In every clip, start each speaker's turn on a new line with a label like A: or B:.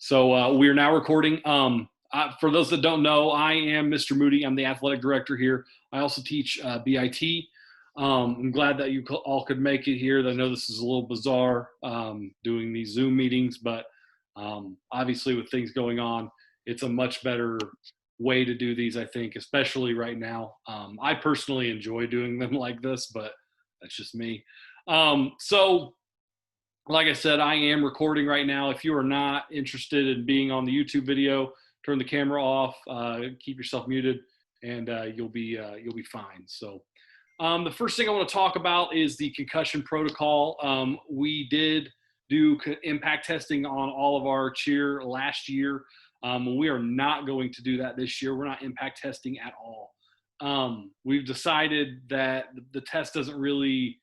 A: So we are now recording. For those that don't know, I am Mr. Moody. I'm the athletic director here. I also teach BIT. I'm glad that you all could make it here. I know this is a little bizarre doing these Zoom meetings, but obviously with things going on, it's a much better way to do these, I think, especially right now. I personally enjoy doing them like this, but that's just me. So like I said, I am recording right now. If you are not interested in being on the YouTube video, turn the camera off, keep yourself muted, and you'll be fine. So the first thing I want to talk about is the concussion protocol. We did do impact testing on all of our cheer last year. We are not going to do that this year. We're not impact testing at all. We've decided that the test doesn't really,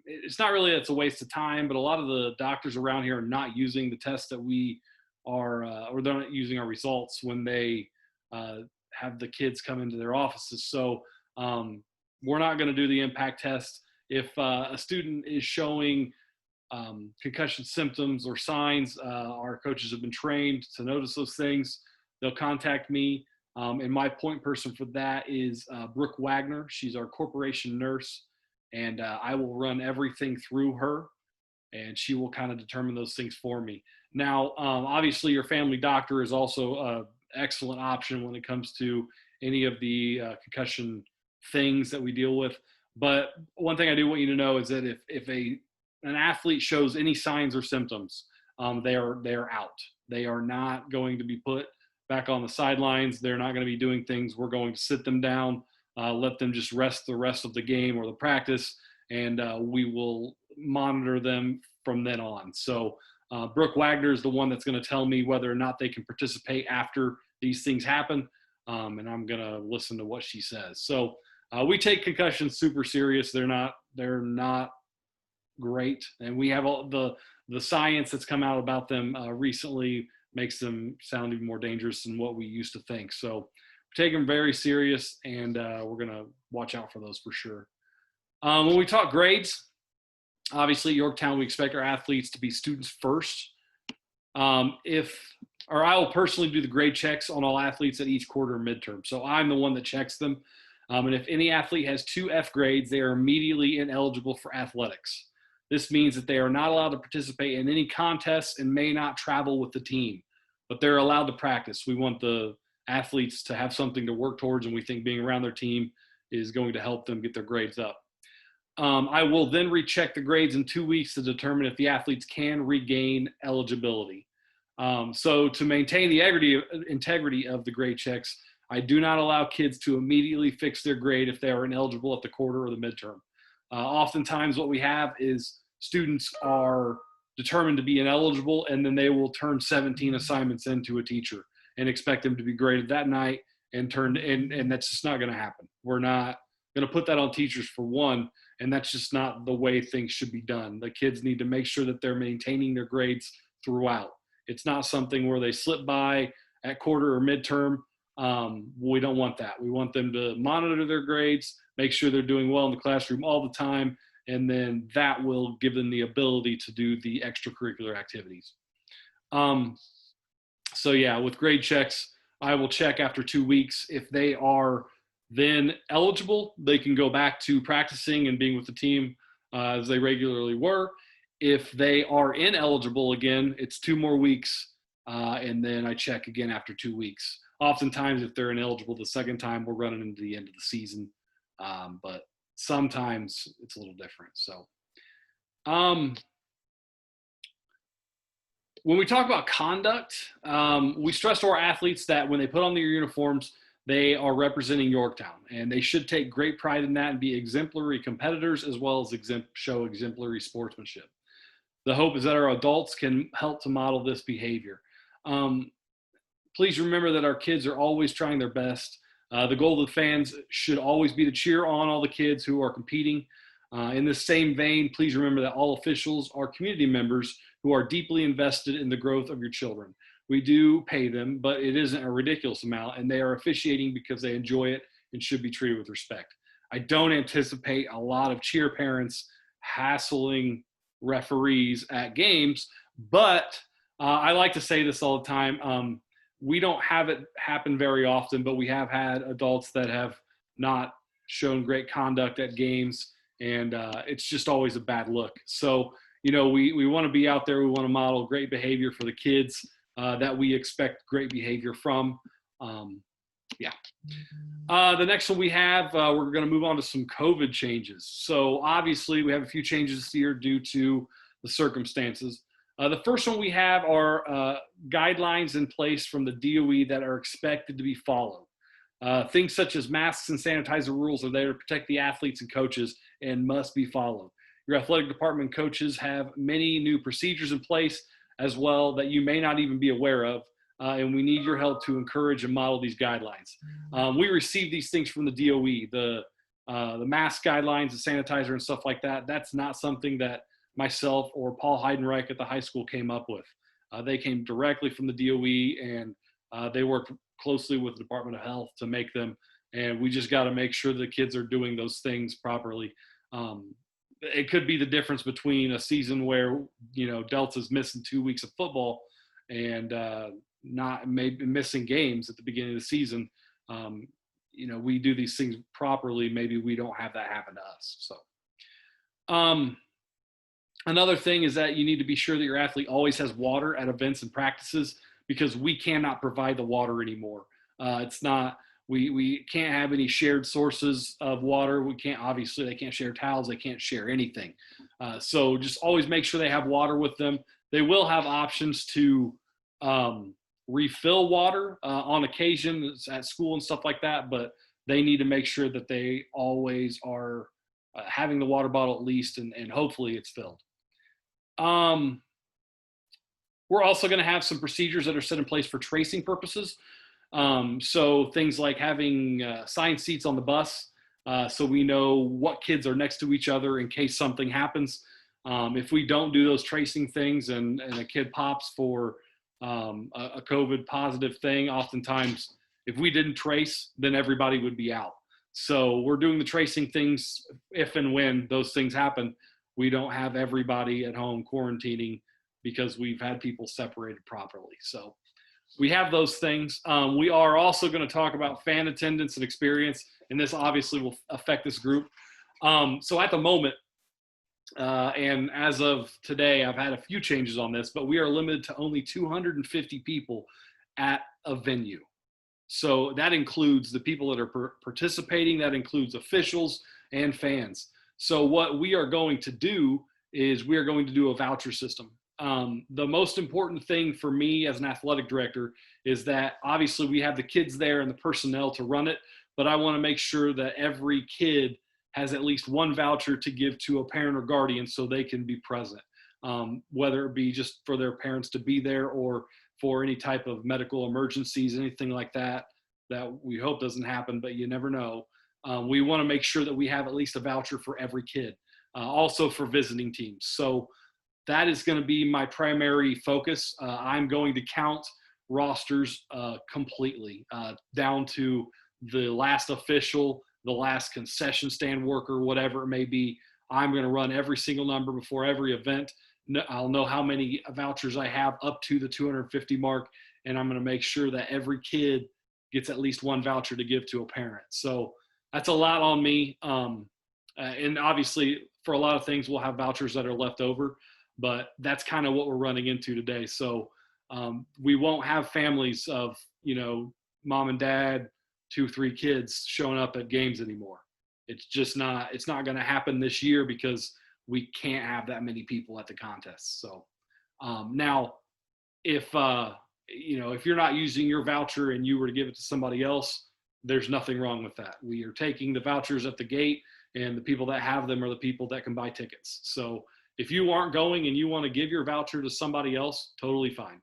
A: it's not really, it's a waste of time, but a lot of the doctors around here are not using the tests that we are, or they're not using our results when they have the kids come into their offices. So we're not going to do the impact test. If a student is showing concussion symptoms or signs, our coaches have been trained to notice those things. They'll contact me. And my point person for that is Brooke Wagner. She's our corporation nurse. And I will run everything through her, and she will kind of determine those things for me. Now, obviously, your family doctor is also an excellent option when it comes to any of the concussion things that we deal with. But one thing I do want you to know is that if an athlete shows any signs or symptoms, they are out. They are not going to be put back on the sidelines. They're not going to be doing things. We're going to sit them down. Let them just rest the rest of the game or the practice, and we will monitor them from then on. So Brooke Wagner is the one that's going to tell me whether or not they can participate after these things happen, and I'm going to listen to what she says. So we take concussions super serious. They're not great, and we have all the science that's come out about them recently makes them sound even more dangerous than what we used to think. So take them very serious, and we're going to watch out for those for sure. When we talk grades, obviously Yorktown, we expect our athletes to be students first. I will personally do the grade checks on all athletes at each quarter and midterm. So I'm the one that checks them. And if any athlete has 2 F grades, they are immediately ineligible for athletics. This means that they are not allowed to participate in any contests and may not travel with the team, but they're allowed to practice. We want the athletes to have something to work towards, and we think being around their team is going to help them get their grades up. I will then recheck the grades in 2 weeks to determine if the athletes can regain eligibility. So to maintain the integrity of the grade checks, I do not allow kids to immediately fix their grade if they are ineligible at the quarter or the midterm. Oftentimes what we have is students are determined to be ineligible, and then they will turn 17 assignments into a teacher and expect them to be graded that night and that's just not going to happen. We're not going to put that on teachers for one, and that's just not the way things should be done. The kids need to make sure that they're maintaining their grades throughout. It's not something where they slip by at quarter or midterm. We don't want that. We want them to monitor their grades, make sure they're doing well in the classroom all the time, and then that will give them the ability to do the extracurricular activities. So yeah, with grade checks, I will check after 2 weeks. If they are then eligible, they can go back to practicing and being with the team as they regularly were. If they are ineligible again, it's 2 more weeks, and then I check again after 2 weeks. Oftentimes, if they're ineligible the second time, we're running into the end of the season, but sometimes it's a little different. So when we talk about conduct, we stress to our athletes that when they put on their uniforms, they are representing Yorktown, and they should take great pride in that and be exemplary competitors as well as show exemplary sportsmanship. The hope is that our adults can help to model this behavior. Please remember that our kids are always trying their best. The goal of the fans should always be to cheer on all the kids who are competing. In the same vein, please remember that all officials are community members who are deeply invested in the growth of your children. We do pay them, but it isn't a ridiculous amount, and they are officiating because they enjoy it and should be treated with respect. I don't anticipate a lot of cheer parents hassling referees at games, but I like to say this all the time. We don't have it happen very often, but we have had adults that have not shown great conduct at games, and it's just always a bad look. So, we want to be out there. We want to model great behavior for the kids that we expect great behavior from. Yeah. The next one we have, we're going to move on to some COVID changes. So obviously we have a few changes this year due to the circumstances. The first one we have are guidelines in place from the DOE that are expected to be followed. Things such as masks and sanitizer rules are there to protect the athletes and coaches and must be followed. Your athletic department coaches have many new procedures in place as well that you may not even be aware of. And we need your help to encourage and model these guidelines. We received these things from the DOE, the mask guidelines, the sanitizer and stuff like that. That's not something that myself or Paul Heidenreich at the high school came up with. They came directly from the DOE, and they worked closely with the Department of Health to make them. And we just got to make sure the kids are doing those things properly. It could be the difference between a season where, Delta's missing 2 weeks of football and not maybe missing games at the beginning of the season. We do these things properly. Maybe we don't have that happen to us. So another thing is that you need to be sure that your athlete always has water at events and practices, because we cannot provide the water anymore. We can't have any shared sources of water. Obviously they can't share towels. They can't share anything. So just always make sure they have water with them. They will have options to refill water on occasion at school and stuff like that, but they need to make sure that they always are having the water bottle at least, and hopefully it's filled. We're also going to have some procedures that are set in place for tracing purposes. So things like having assigned seats on the bus, so we know what kids are next to each other in case something happens. If we don't do those tracing things and a kid pops for a COVID positive thing, oftentimes if we didn't trace, then everybody would be out. So we're doing the tracing things if and when those things happen. We don't have everybody at home quarantining because we've had people separated properly. So we have those things. We are also going to talk about fan attendance and experience, and this obviously will affect this group. So at the moment, and as of today, I've had a few changes on this, but we are limited to only 250 people at a venue. So that includes the people that are participating, that includes officials and fans. So what we are going to do is we are going to do a voucher system. The most important thing for me as an athletic director is that obviously we have the kids there and the personnel to run it, but I want to make sure that every kid has at least one voucher to give to a parent or guardian so they can be present, whether it be just for their parents to be there or for any type of medical emergencies, anything like that we hope doesn't happen, but you never know. We want to make sure that we have at least a voucher for every kid, also for visiting teams. So that is going to be my primary focus. I'm going to count rosters completely, down to the last official, the last concession stand worker, whatever it may be. I'm going to run every single number before every event. I'll know how many vouchers I have up to the 250 mark, and I'm going to make sure that every kid gets at least one voucher to give to a parent. So that's a lot on me. And obviously for a lot of things, we'll have vouchers that are left over, but that's kind of what we're running into today. So we won't have families of, mom and dad, 2-3 kids showing up at games anymore. It's not going to happen this year because we can't have that many people at the contests. So now if you're not using your voucher and you were to give it to somebody else, there's nothing wrong with that. We are taking the vouchers at the gate, and the people that have them are the people that can buy tickets. So if you aren't going and you want to give your voucher to somebody else, totally fine.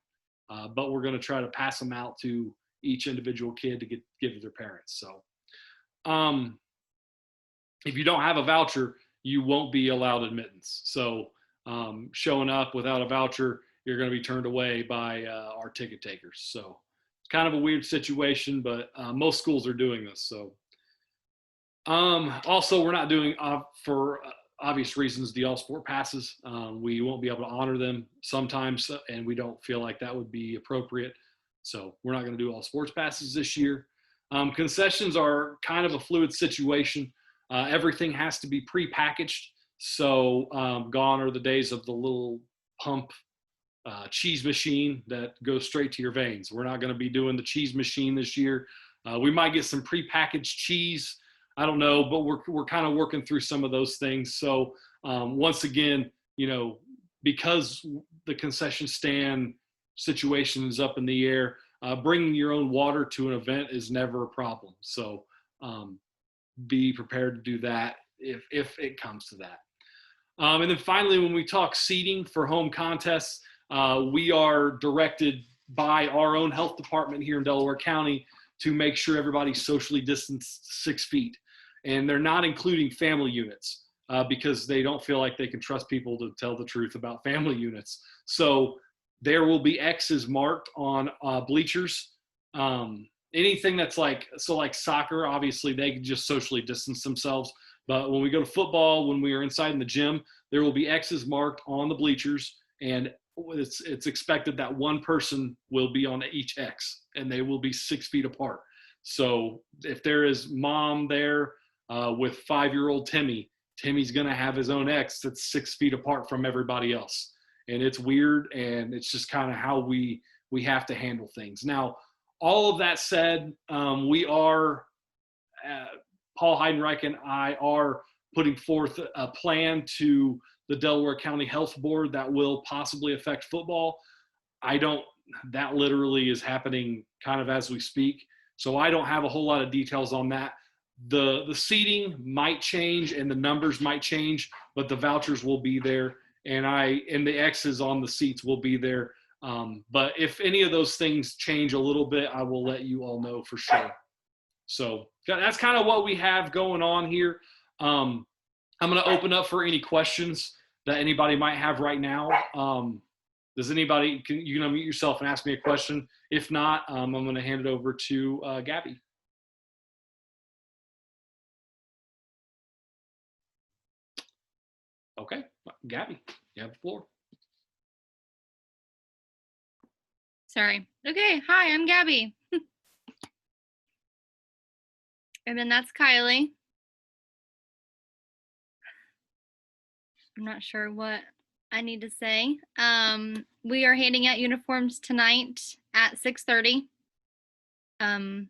A: But we're going to try to pass them out to each individual kid to give to their parents. So if you don't have a voucher, you won't be allowed admittance. So showing up without a voucher, you're going to be turned away by our ticket takers. So it's kind of a weird situation, but most schools are doing this. So also, we're not doing for obvious reasons, the all sport passes. We won't be able to honor them sometimes, and we don't feel like that would be appropriate. So we're not going to do all sports passes this year. Concessions are kind of a fluid situation. Everything has to be pre-packaged. So gone are the days of the little pump cheese machine that goes straight to your veins. We're not going to be doing the cheese machine this year. We might get some pre-packaged cheese. I don't know, but we're kind of working through some of those things. So once again, because the concession stand situation is up in the air, bringing your own water to an event is never a problem. So be prepared to do that if it comes to that. And then finally, when we talk seating for home contests, we are directed by our own health department here in Delaware County to make sure everybody's socially distanced 6 feet. And they're not including family units because they don't feel like they can trust people to tell the truth about family units. So there will be X's marked on bleachers. Anything that's like soccer, obviously they can just socially distance themselves. But when we go to football, when we are inside in the gym, there will be X's marked on the bleachers, and it's expected that one person will be on each X, and they will be 6 feet apart. So if there is mom there with 5-year-old Timmy's going to have his own X that's 6 feet apart from everybody else. And it's weird, and it's just kind of how we have to handle things. Now, all of that said, we are Paul Heidenreich and I are putting forth a plan to the Delaware County Health Board that will possibly affect football. That literally is happening kind of as we speak. So I don't have a whole lot of details on that. The seating might change and the numbers might change, but the vouchers will be there, and the X's on the seats will be there. But if any of those things change a little bit, I will let you all know for sure. So that's kind of what we have going on here. I'm going to open up for any questions that anybody might have right now. Does anybody, you can unmute yourself and ask me a question? If not, I'm going to hand it over to Gabby. Okay, Gabby, you have the floor.
B: Sorry. Okay, hi, I'm Gabby. And then that's Kylie. I'm not sure what I need to say. We are handing out uniforms tonight at 6:30. Does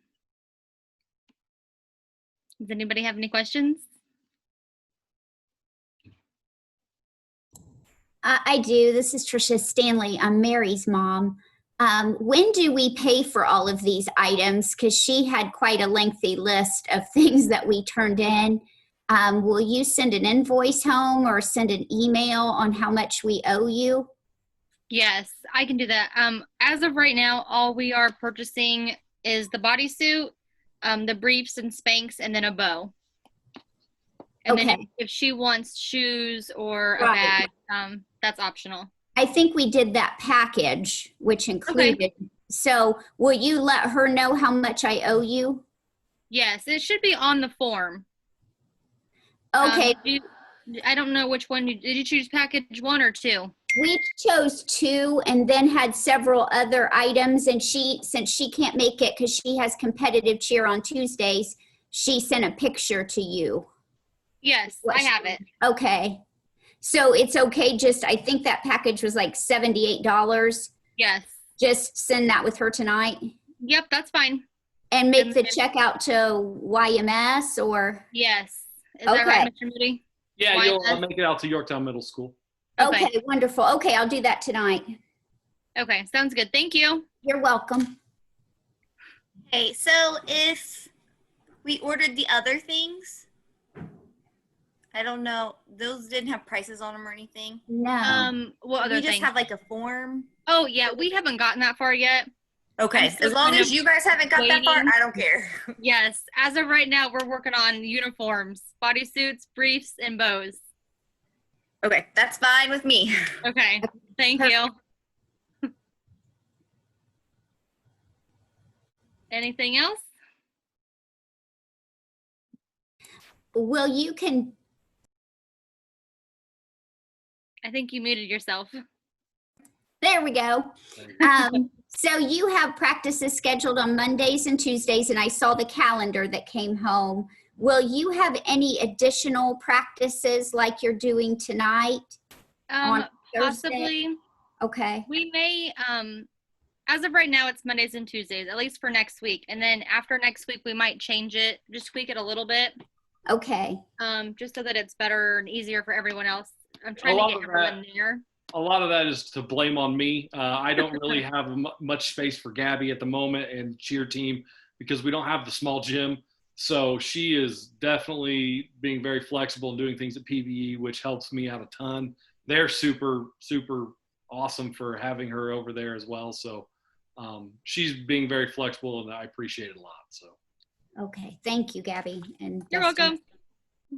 B: anybody have any questions?
C: I do. This is Tricia Stanley. I'm Mary's mom. When do we pay for all of these items? Because she had quite a lengthy list of things that we turned in. Will you send an invoice home or send an email on how much we owe you?
B: Yes, I can do that. As of right now, all we are purchasing is the bodysuit, the briefs and Spanx, and then a bow. And then if she wants shoes or a bag, that's optional.
C: I think we did that package, which included. Okay. So will you let her know how much I owe you?
B: Yes, it should be on the form.
C: Okay.
B: I don't know which one. Did you choose package 1 or 2?
C: We chose 2 and then had several other items. And since she can't make it because she has competitive cheer on Tuesdays, she sent a picture to you.
B: Yes, I have it.
C: Okay. So it's okay. I think that package was like $78.
B: Yes.
C: Just send that with her tonight.
B: Yep, that's fine.
C: And make the check out to YMS or?
B: Yes. Is that right, Mr. Moody?
A: Yeah, you'll make it out to Yorktown Middle School.
C: Okay, wonderful. Okay, I'll do that tonight.
B: Okay, sounds good. Thank you.
C: You're welcome.
D: Okay, so if we ordered the other things, I don't know, those didn't have prices on them or anything.
C: No.
B: What other things?
D: We just have like a form.
B: Oh yeah, we haven't gotten that far yet.
D: Okay, as long as you guys haven't got that far, I don't care.
B: Yes, as of right now, we're working on uniforms, bodysuits, briefs, and bows.
D: Okay, that's fine with me.
B: Okay, thank you. Anything else?
C: Well, you can
B: I think you muted yourself.
C: There we go. So you have practices scheduled on Mondays and Tuesdays, and I saw the calendar that came home. Will you have any additional practices like you're doing tonight? On Thursday?
B: Possibly.
C: Okay.
B: We may, as of right now, it's Mondays and Tuesdays, at least for next week. And then after next week, we might change it, just tweak it a little bit.
C: Okay.
B: Just so that it's better and easier for everyone else. I'm trying to get everyone there.
A: A lot of that is to blame on me. I don't really have much space for Gabby at the moment and cheer team because we don't have the small gym. So she is definitely being very flexible and doing things at PVE, which helps me out a ton. They're super, super awesome for having her over there as well. So she's being very flexible, and I appreciate it a lot. So.
C: Okay. Thank you, Gabby. And
B: You're
C: Dustin.
B: welcome.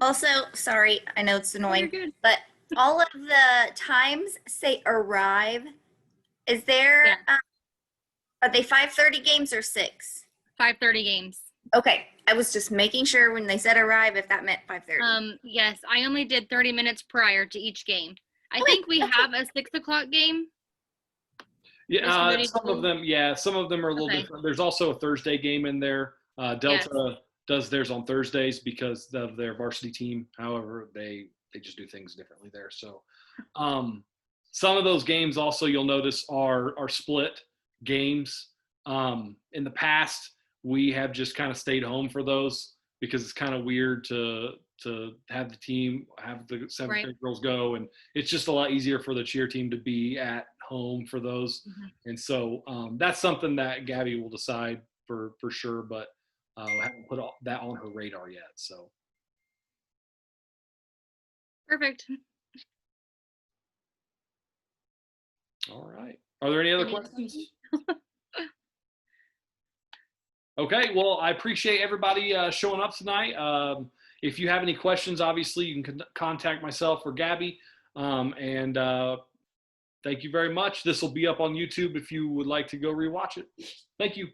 D: Also, sorry, I know it's annoying,
B: You're good.
D: but all of the times say arrive. Is there,
B: Yeah.
D: Are they 5:30 games or 6?
B: 5:30 games.
D: Okay, I was just making sure when they said arrive if that meant 5:30.
B: Yes, I only did 30 minutes prior to each game. I
D: Okay,
B: think we have a 6 o'clock game.
A: Yeah,
B: Mr.
A: some of them. Yeah, some of them are a little
B: Okay.
A: different. There's also a Thursday game in there. Delta does theirs on Thursdays because of their varsity team. However, they just do things differently there. So, some of those games also you'll notice are split games. In the past, we have just kind of stayed home for those because it's kind of weird to have the team have the seventh grade girls go, and it's just a lot easier for the cheer team to be at home for those. And so that's something that Gabby will decide for sure, but haven't put that on her radar yet. So
B: Perfect.
A: all right, are there any other questions? Okay, well, I appreciate everybody showing up tonight. If you have any questions, obviously you can contact myself or Gabby. And thank you very much. This will be up on YouTube if you would like to go rewatch it. Thank you.